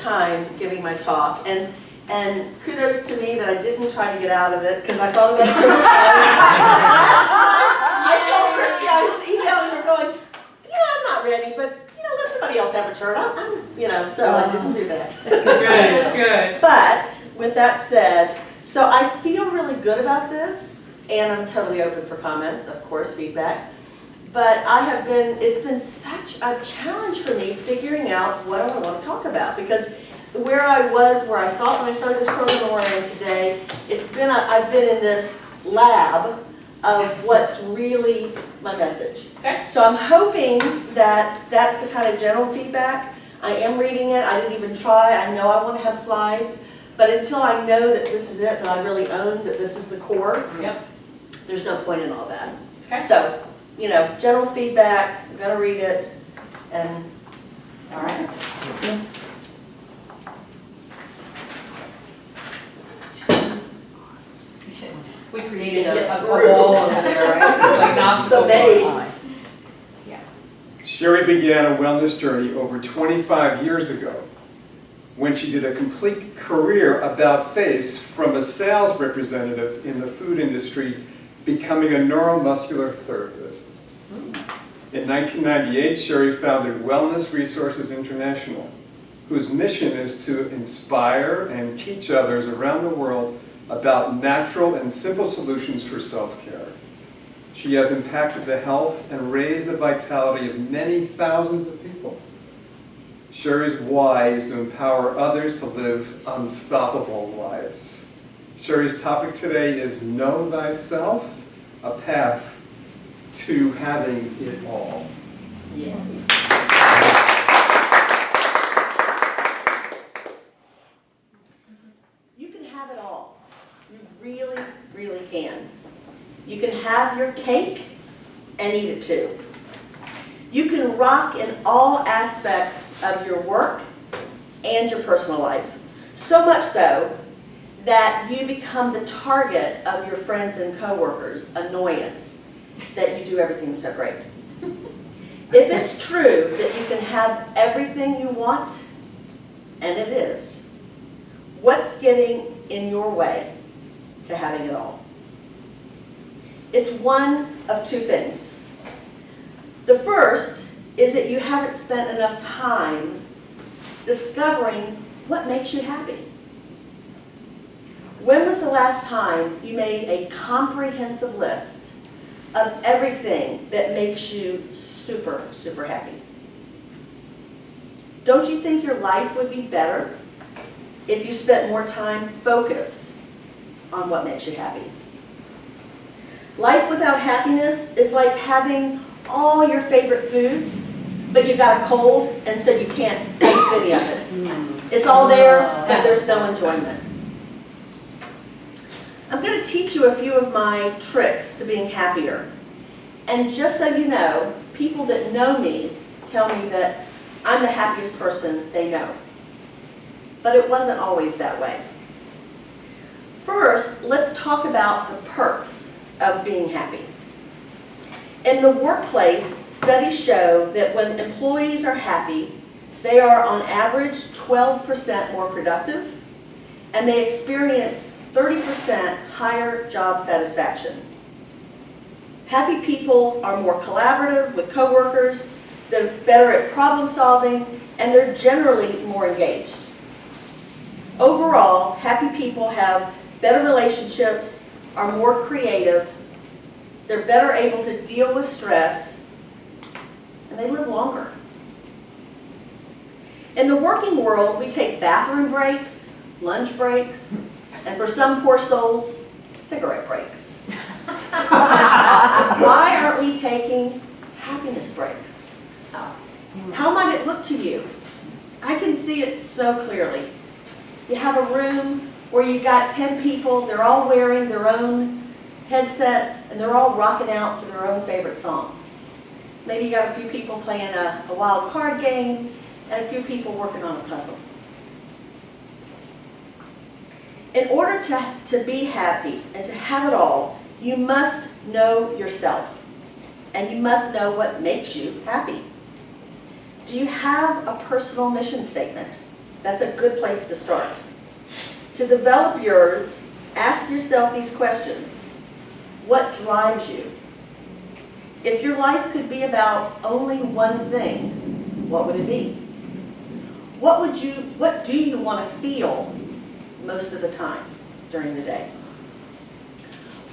time giving my talk, and kudos to me that I didn't try to get out of it, because I thought about it so much. Last time, I told Christy, I was emailing her going, I'm not ready, but let somebody else have a turn. So I didn't do that. Good. But with that said, so I feel really good about this, and I'm totally open for comments, of course, feedback. But it's been such a challenge for me figuring out what I want to talk about, because where I thought when I started this program and where I am today, I've been in this lab of what's really my message. Okay. So I'm hoping that that's the kind of general feedback. I am reading it. I didn't even try. I know I want to have slides, but until I know that this is it, that I really own that this is the core, there's no point in all that. Okay. So, general feedback, I'm going to read it, and All right. We created a wall over there, right? Like not the maze. Yeah. Sherri began a wellness journey over 25 years ago when she did a complete career about face from a sales representative in the food industry, becoming a neuromuscular therapist. In 1998, Sherri founded Wellness Resources International, whose mission is to inspire and teach others around the world about natural and simple solutions for self-care. She has impacted the health and raised the vitality of many thousands of people. Sherri's why is to empower others to live unstoppable lives. Sherri's topic today is Know Thyself, a path to having it all. Yeah. You can have it all. You really, really can. You can have your cake and eat it too. You can rock in all aspects of your work and your personal life. So much so that you become the target of your friends and coworkers' annoyance that you do everything so great. If it's true that you can have everything you want, and it is, what's getting in your way to having it all? It's one of two things. The first is that you haven't spent enough time discovering what makes you happy. When was the last time you made a comprehensive list of everything that makes you super, super happy? Don't you think your life would be better if you spent more time focused on what makes you happy? Life without happiness is like having all your favorite foods, but you've got a cold, and so you can't taste any of it. It's all there, but there's no enjoyment. I'm going to teach you a few of my tricks to being happier. And just so you know, people that know me tell me that I'm the happiest person they know. But it wasn't always that way. First, let's talk about the perks of being happy. In the workplace, studies show that when employees are happy, they are on average 12% more productive, and they experience 30% higher job satisfaction. Happy people are more collaborative with coworkers, they're better at problem solving, and they're generally more engaged. Overall, happy people have better relationships, are more creative, they're better able to deal with stress, and they live longer. In the working world, we take bathroom breaks, lunch breaks, and for some poor souls, cigarette breaks. Why aren't we taking happiness breaks? How might it look to you? I can see it so clearly. You have a room where you got 10 people, they're all wearing their own headsets, and they're all rocking out to their own favorite song. Maybe you got a few people playing a wild card game, and a few people working on a puzzle. In order to be happy and to have it all, you must know yourself, and you must know what makes you happy. Do you have a personal mission statement? That's a good place to start. To develop yours, ask yourself these questions. What drives you? If your life could be about only one thing, what would it be? What do you want to feel most of the time during the day?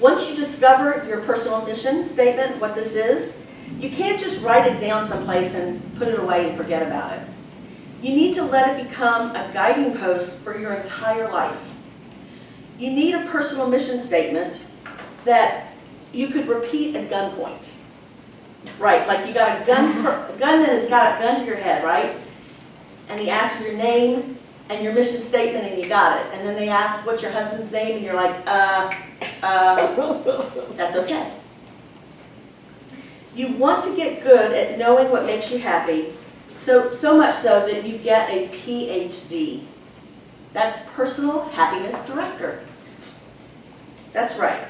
Once you discover your personal mission statement, what this is, you can't just write it down someplace and put it away and forget about it. You need to let it become a guiding post for your entire life. You need a personal mission statement that you could repeat at gunpoint. Right, like you got a gunman has got a gun to your head, right? And he asks your name and your mission statement and you got it. And then they ask, what's your husband's name? And you're like, that's okay. You want to get good at knowing what makes you happy, so much so that you get a PhD. That's Personal Happiness Director. That's right.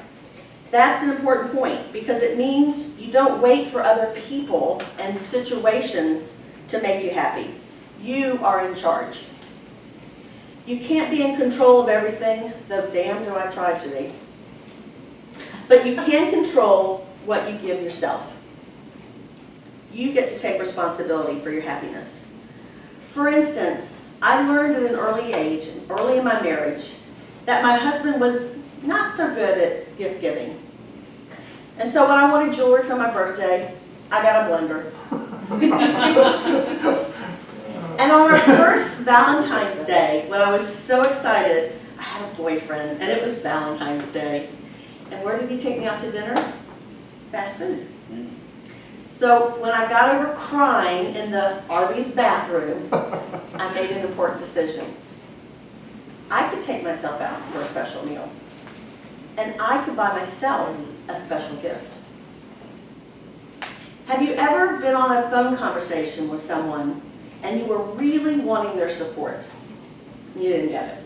That's an important point because it means you don't wait for other people and situations to make you happy. You are in charge. You can't be in control of everything, though damn do I try to be. But you can control what you give yourself. You get to take responsibility for your happiness. For instance, I learned at an early age, early in my marriage, that my husband was not so good at gift giving. And so when I wanted jewelry for my birthday, I got a blender. And on our first Valentine's Day, when I was so excited, I had a boyfriend, and it was Valentine's Day. And where did he take me out to dinner? Fast food. So when I got over crying in the Arby's bathroom, I made an important decision. I could take myself out for a special meal. And I could buy myself a special gift. Have you ever been on a phone conversation with someone and you were really wanting their support? You didn't get it.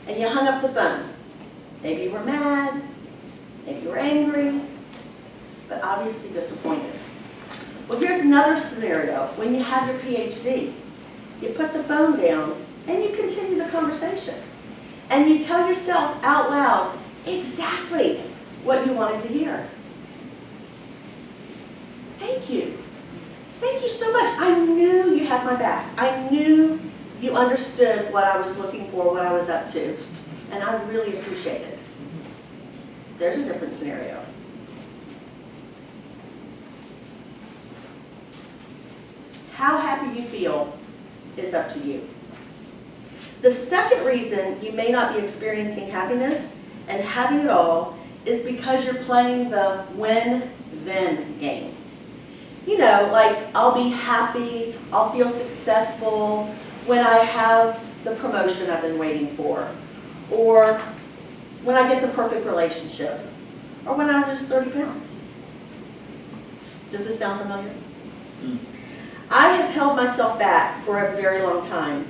And you hung up the phone. Maybe you were mad, maybe you were angry, but obviously disappointed. Well, here's another scenario when you have your PhD. You put the phone down and you continue the conversation. And you tell yourself out loud exactly what you wanted to hear. Thank you. Thank you so much. I knew you had my back. I knew you understood what I was looking for, what I was up to. And I really appreciate it. There's a different scenario. How happy you feel is up to you. The second reason you may not be experiencing happiness and having it all is because you're playing the win-then game. You know, like I'll be happy, I'll feel successful when I have the promotion I've been waiting for, or when I get the perfect relationship, or when I lose 30 pounds. Does this sound familiar? I have held myself back for a very long time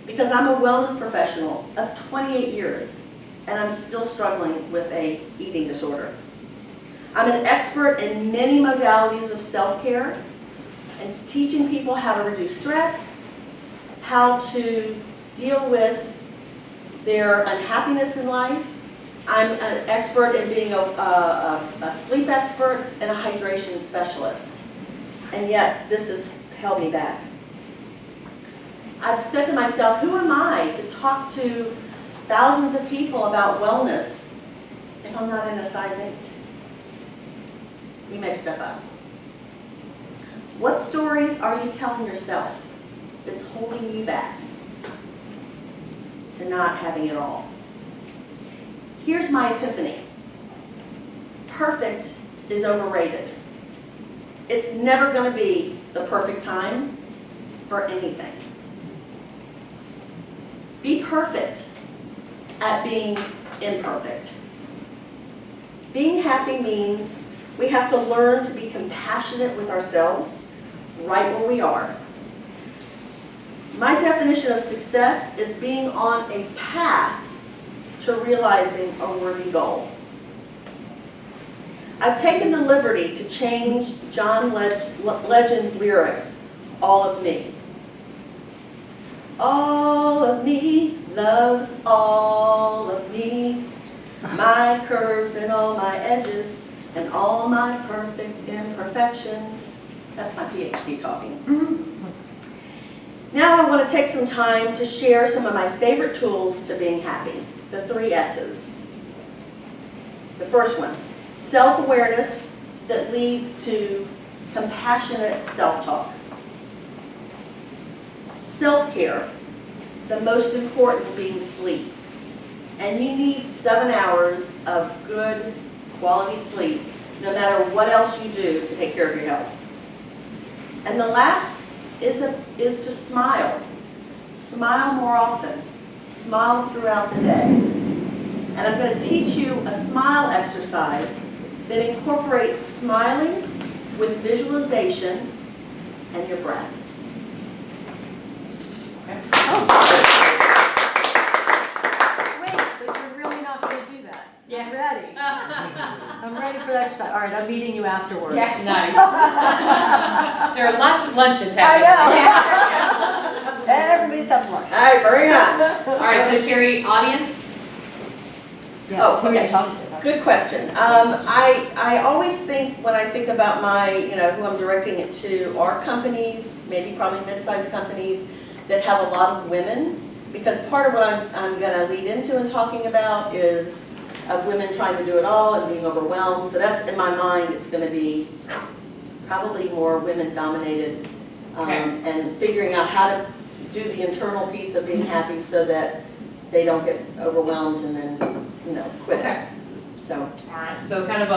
because I'm a wellness professional of 28 years and I'm still struggling with an eating disorder. I'm an expert in many modalities of self-care and teaching people how to reduce stress, how to deal with their unhappiness in life. I'm an expert in being a sleep expert and a hydration specialist. And yet, this has held me back. I've said to myself, who am I to talk to thousands of people about wellness if I'm not in a size 8? We make stuff up. What stories are you telling yourself that's holding you back to not having it all? Here's my epiphany. Perfect is overrated. It's never going to be the perfect time for anything. Be perfect at being imperfect. Being happy means we have to learn to be compassionate with ourselves right where we are. My definition of success is being on a path to realizing a worthy goal. I've taken the liberty to change John Legend's lyrics, All of Me. All of me loves all of me, my curves and all my edges, and all my perfect imperfections. That's my PhD talking. Now I want to take some time to share some of my favorite tools to being happy, the 3 S's. The first one, self-awareness that leads to compassionate self-talk. Self-care, the most important being sleep. And you need 7 hours of good quality sleep, no matter what else you do to take care of your health. And the last is to smile. Smile more often. Smile throughout the day. And I'm going to teach you a smile exercise that incorporates smiling with visualization and your breath. Wait, but you're really not going to do that. Yeah. I'm ready. I'm ready for that exercise. All right, I'm meeting you afterwards. Yeah, nice. There are lots of lunches I happening. know. Everybody's having lunch. All right, bring it on. All right, so Sherri, audience? Yes, Oh, who are you okay. talking to? Good question. I always think when I think about my, who I'm directing it to are companies, maybe probably mid-sized companies that have a lot of women, because part of what I'm going to lead into and talking about is women trying to do it all and being overwhelmed. So that's in my mind, it's going to be probably more women-dominated, Okay. and figuring out how to do the internal piece of being happy so that they don't get overwhelmed and then, quit. Okay. So, All right, so kind of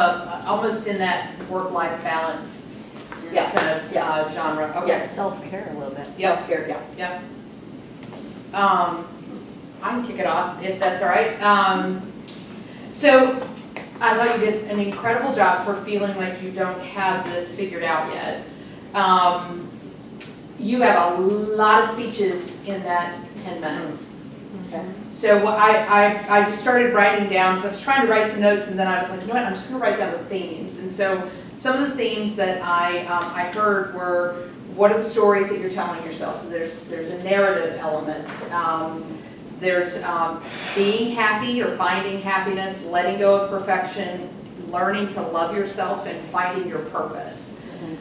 almost in that work-life balance Yeah. kind of genre. Okay. Yes. Self-care a little bit. Yep. self-care, yeah. Yep. I can kick it off if that's all right. So I thought you did an incredible job for feeling like you don't have this figured out yet. You have a lot of speeches in that 10 minutes. Okay. So what I just started writing down, so I was trying to write some notes and then I was like, you know what, I'm just gonna write down the themes. And so some of the themes that I heard were, what are the stories that you're telling yourself? So there's a narrative element. There's being happy or finding happiness, letting go of perfection, learning to love yourself, and finding your purpose.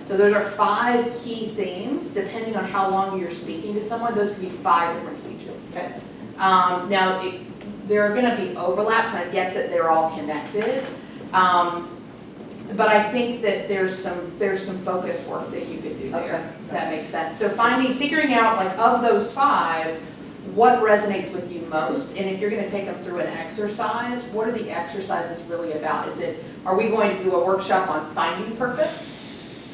So those are 5 key themes. Depending on how long you're speaking to someone, those could be 5 different speeches. Okay. Now, there are going to be overlaps, and I get that they're all connected. But I think that there's some focus work that you could do there. Okay. If that makes sense. So figuring out, like, of those 5, what resonates with you most, and if you're going to take them through an exercise, what are the exercises really about? Are we going to do a workshop on finding purpose?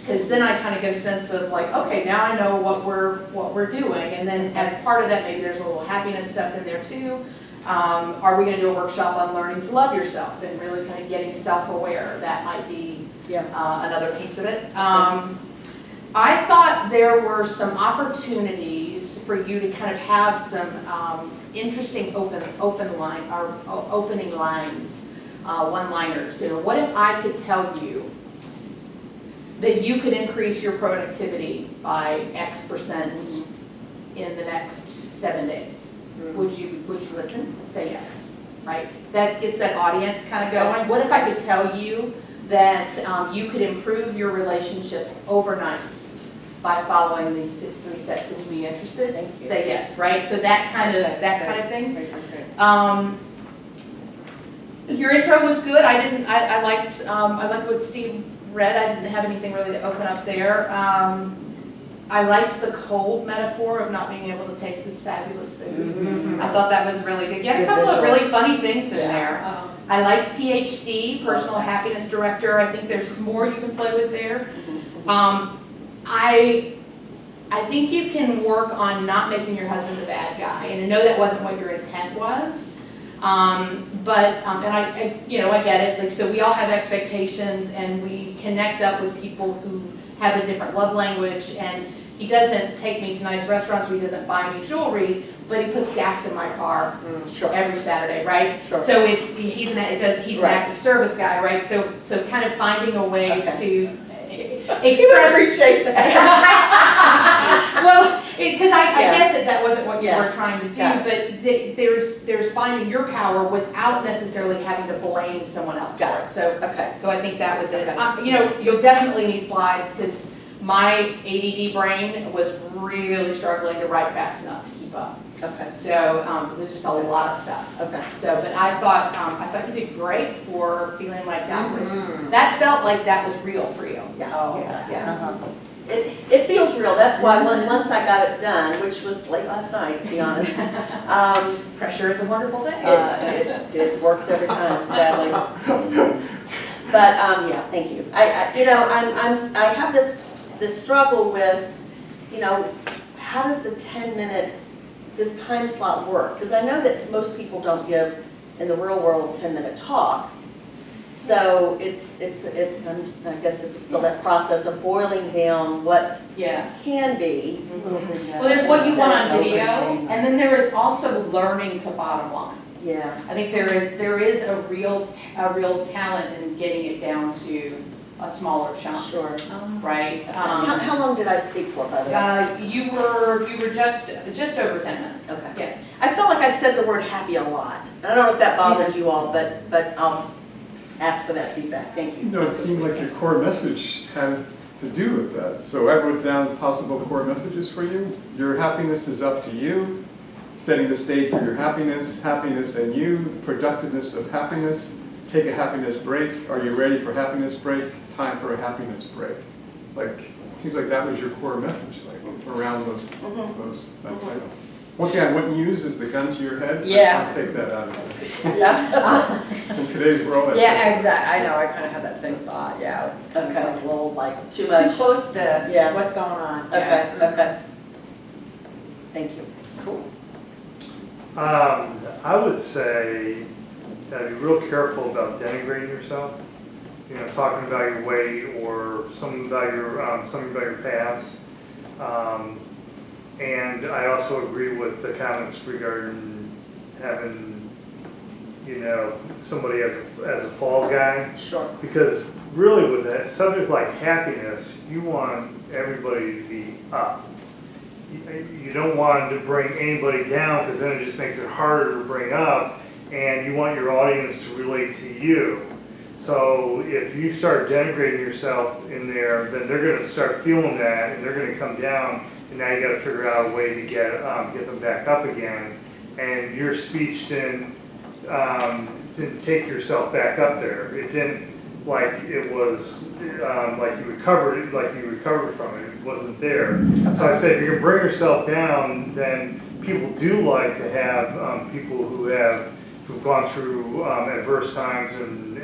Because then I kind of get a sense of like, okay, now I know what we're doing, and then as part of that, maybe there's a little happiness stuff in there too. Are we going to do a workshop on learning to love yourself and really kind of getting self-aware? That might be another piece of it. I thought there were some opportunities for you to kind of have some interesting opening lines, one-liners. What if I could tell you that you could increase your productivity by X% in the next 7 days? Would you listen? Say yes, right? That gets that audience kind of going. What if I could tell you that you could improve your relationships overnight by following these 3 steps? Would you be interested? Thank you. Say yes, right? So that kind of thing. Your intro was good. I liked what Steve read. I didn't have anything really to open up there. I liked the cold metaphor of not being able to taste this fabulous food. I thought that was really good. You had a couple of really funny things in there. I liked PhD, Personal Happiness Director. I think there's more you can play with there. I think you can work on not making your husband the bad guy, and I know that wasn't what your intent was. But I get it. Like, so we all have expectations, and we connect up with people who have a different love language. And he doesn't take me to nice restaurants, or he doesn't buy me jewelry, but he puts gas in my car every Saturday, right? Sure. So he's an active service guy, right? So kind of finding a way to You express. appreciate that. Well, Because I Yeah. get that that wasn't what you Yeah. were trying to do, Got but there's finding your power without necessarily having to blame someone else for Got it. So Okay, I think that was it. Okay. You know, you'll definitely need slides because my ADD brain was really struggling to write fast enough to keep up. okay, So, because there's just a lot of stuff. okay. So, but I thought you did great for feeling like that was, Mhm. that felt like that was real for you. Yeah. Oh, Yeah. uh-huh. It feels real, that's why once I got it done, which was late last night, to be honest, Pressure is a wonderful thing. it works every time, sadly. But, yeah, thank you. I have this struggle with, how does the 10-minute, this time slot work? Because I know that most people don't give, in the real world, 10-minute talks. So it's, I guess this is still that process of boiling down what Yeah. can be. Well, there's what you want on video, and then there is also learning to bottom line. Yeah, I think there is a real talent in getting it down to a smaller chunk, sure. right? How long did I speak for, by the way? You were just over 10 minutes. Okay. Yeah. I felt like I said the word happy a lot. I don't know if that bothered you all, but I'll ask for that feedback. Thank you. No, it seemed like your core message had to do with that. So I wrote down possible core messages for you. Your happiness is up to you. Setting the stage for your happiness, happiness and you, the productiveness of happiness. Take a happiness break. Are you ready for happiness break? Time for a happiness break. Like, it seems like that was your core message, like around that title. One thing I wouldn't use is the gun to your head. Yeah. I'll take that out of it. Yeah? In today's world, Yeah, exactly. I know. I kind of had that same thought. Yeah, it's kind Okay. of like a little like Too too much? close to Yeah. what's going on. Okay, Yeah. okay. Thank you. Cool. I would say be real careful about denigrating yourself. Talking about your weight or something about your past. And I also agree with the comments regarding having, somebody as a fall guy. Sure. Because really with a subject like happiness, you want everybody to be up. You don't want to bring anybody down because then it just makes it harder to bring up, and you want your audience to relate to you. So if you start denigrating yourself in there, then they're going to start feeling that, and they're going to come down, and now you got to figure out a way to get them back up again. And your speech didn't take yourself back up there. It didn't like it was like you recovered from it. It wasn't there. So I said if you can bring yourself down, then people do like to have people who've gone through adverse times and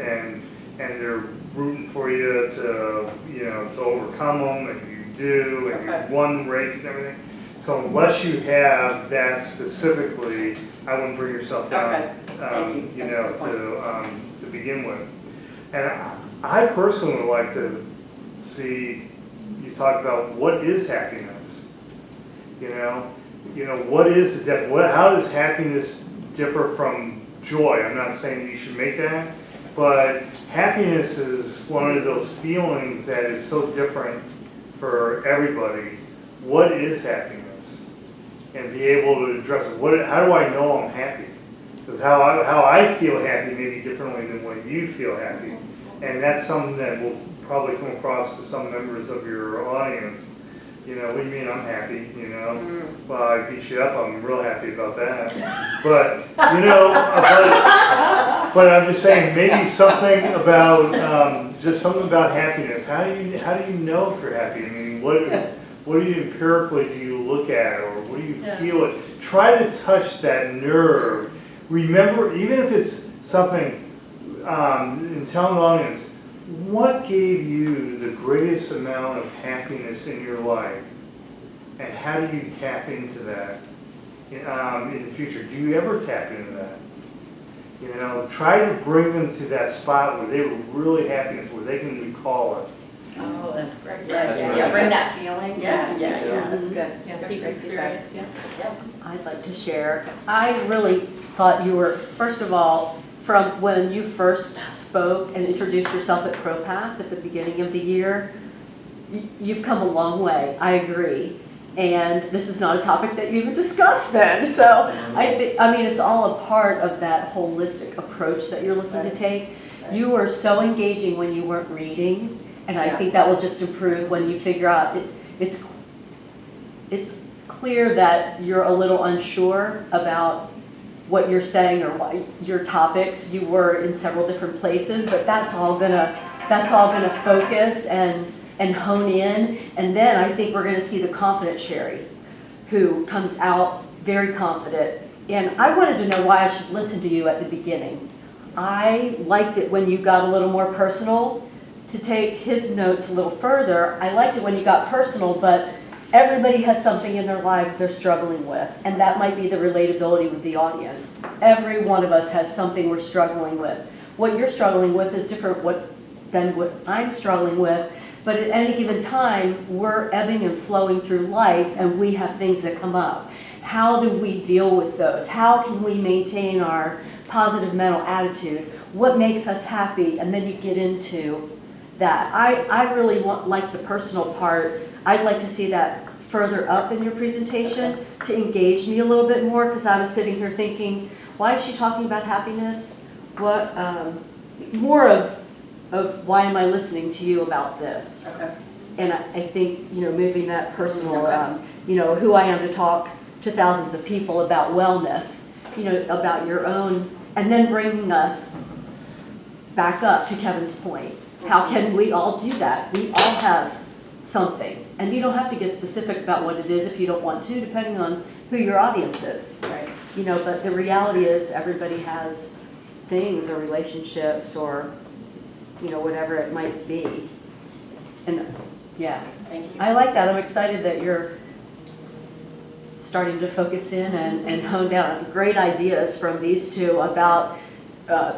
they're rooting for you to to overcome them, and you do, and Okay. you won the race and everything. So unless you have that specifically, I wouldn't bring yourself down. Okay. Thank you. That's a good point. To begin with. And I personally would like to see you talk about what is happiness. What is how does happiness differ from joy? I'm not saying you should make that, but happiness is one of those feelings that is so different for everybody. What is happiness? And be able to address it. How do I know I'm happy? Because how I feel happy may be differently than when you feel happy. And that's something that will probably come across to some members of your audience. What do you mean I'm happy? Well, I beat you up, I'm real happy about that. But, but I'm just saying, maybe something about, just something about happiness. How do you know if you're happy? I mean, what do you empirically do you look at, or what do you feel it? Try to touch that nerve. Remember, even if it's something, and tell the audience, what gave you the greatest amount of happiness in your life? And how do you tap into that in the future? Do you ever tap into that? Try to bring them to that spot where they were really happy, where they can recall it. Oh, that's great. That's Yeah, right. yeah. Bring that feeling. Yeah, that's good. Yeah, Good peak experience, yeah. I'd like to share. I really thought you were, first of all, from when you first spoke and introduced yourself at ProPath at the beginning of the year, you've come a long way, I agree. And this is not a topic that you even discussed then. So I mean, it's all a part of that holistic approach that you're looking to take. You were so engaging when you weren't reading, and I think that will just improve when you figure out it's clear that you're a little unsure about what you're saying or what your topics. You were in several different places, but that's all gonna focus and hone in. And then I think we're gonna see the confident Sherri, who comes out very confident. And I wanted to know why I should listen to you at the beginning. I liked it when you got a little more personal. To take his notes a little further, I liked it when you got personal, but everybody has something in their lives they're struggling with, and that might be the relatability with the audience. Every one of us has something we're struggling with. What you're struggling with is different than what I'm struggling with, but at any given time, we're ebbing and flowing through life, and we have things that come up. How do we deal with those? How can we maintain our positive mental attitude? What makes us happy? And then you get into that. I really like the personal part. I'd like to see that further up in your presentation to engage me a little bit more, because I was sitting here thinking, why is she talking about happiness? What more of why am I listening to you about this? Okay. And I think, moving that personal, who I am to talk to thousands of people about wellness, about your own, and then bringing us back up to Kevin's point. How can we all do that? We all have something. And you don't have to get specific about what it is if you don't want to, depending on who your audience is. Right. But the reality is everybody has things or relationships or, whatever it might be. And yeah, Thank you. I like that. I'm excited that you're starting to focus in and hone down. Great ideas from these two about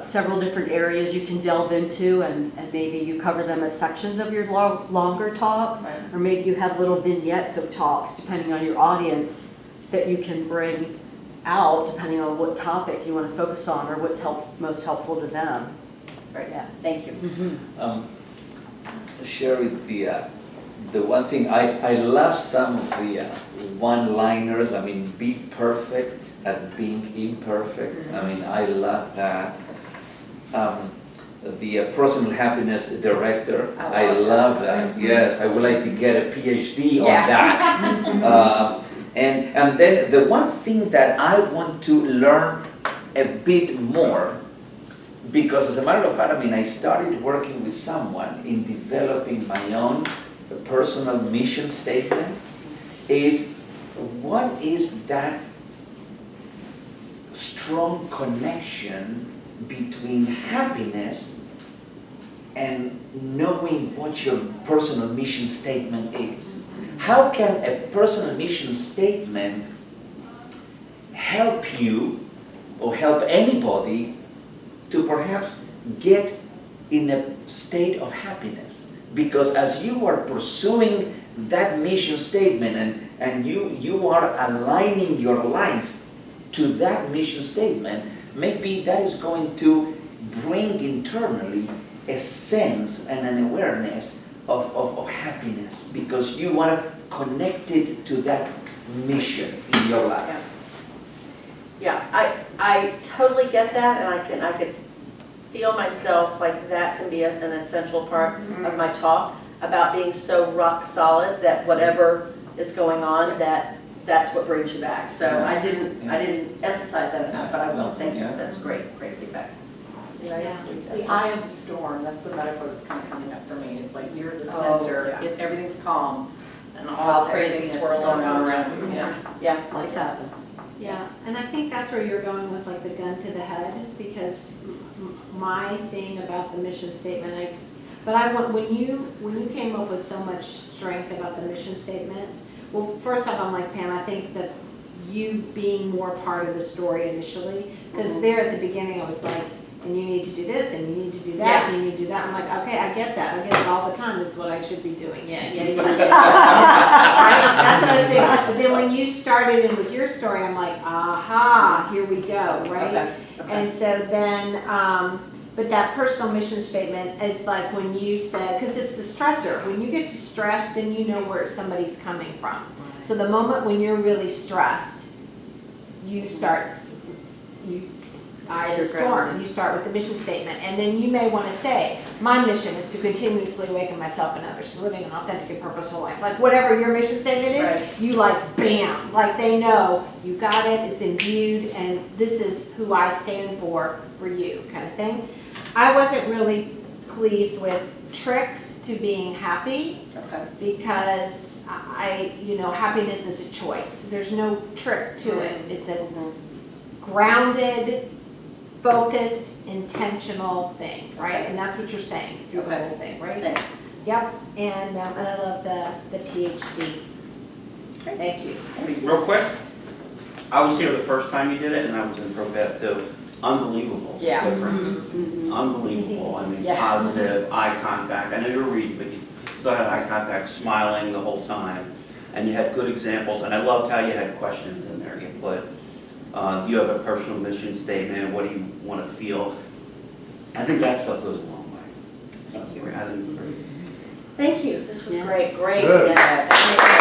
several different areas you can delve into, and maybe you cover them as sections of your longer talk, Right. or maybe you have little vignettes of talks, depending on your audience, that you can bring out, depending on what topic you want to focus on or what's most helpful to them. Right. Yeah. Thank you. Sherri, the one thing, I love some of the one-liners. I mean, be perfect at being imperfect. I mean, I love that. The personal happiness director, I love that. Yes, I would like to get a PhD on that. And then the one thing that I want to learn a bit more, because as a matter of fact, I mean, I started working with someone in developing my own personal mission statement, is what is that strong connection between happiness and knowing what your personal mission statement is? How can a personal mission statement help you or help anybody to perhaps get in a state of happiness? Because as you are pursuing that mission statement and you are aligning your life to that mission statement, maybe that is going to bring internally a sense and an awareness of happiness, because you are connected to that mission in your life. Yeah, I totally get that, and I could feel myself like that can be an essential part of my talk about being so rock solid that whatever is going on, that's what brings you back. So I didn't emphasize that enough, but I will. Thank you. That's great feedback. It's the eye of the storm. That's the metaphor that's kind of coming up for me. It's like you're the Oh, center. yeah. It's everything's calm, and all craziness is going on around you. Yeah. Life happens. Yeah, and I think that's where you're going with like the gun to the head, because my thing about the mission statement, when you came up with so much strength about the mission statement, well, first off, I'm like, Pam, I think that you being more part of the story initially, because there at the beginning I was like, and you need to do this, and you need to do that, and you need to do that. I'm like, okay, I get that. I get it all the time. This is what I should be doing. Yeah. Right? That's what I was saying. But then when you started in with your story, I'm like, aha, here we go, right? Okay. And so then, but that personal mission statement is like when you said, because it's the stressor. When you get to stress, then you know where somebody's coming from. So the moment when you're really stressed, you start, you, I had a storm, you start with the mission statement, and then you may want to say, my mission is to continuously awaken myself and others to living an authentic and purposeful life. Like whatever your mission statement is, you like, bam, like they know, you got it, it's imbued, and this is who I stand for you, kind of thing. I wasn't really pleased with tricks to being happy, Okay. because happiness is a choice. There's no trick to it. It's a grounded, focused, intentional thing, right? And that's what you're saying through the Okay. whole thing, right? Thanks. Yep, and I love the PhD. Thank you. Real quick, I was here the first time you did it, and I was in ProBev too. Unbelievable Yeah. difference. Unbelievable. I mean, Yeah. positive, eye contact. I know you're reading, but you still had eye contact, smiling the whole time. And you had good examples, and I loved how you had questions in there. You put, do you have a personal mission statement? What do you want to feel? I think that stuff goes a long way. Thank you. I think it's great. Thank you, this was Yes. great, great. Good. feedback.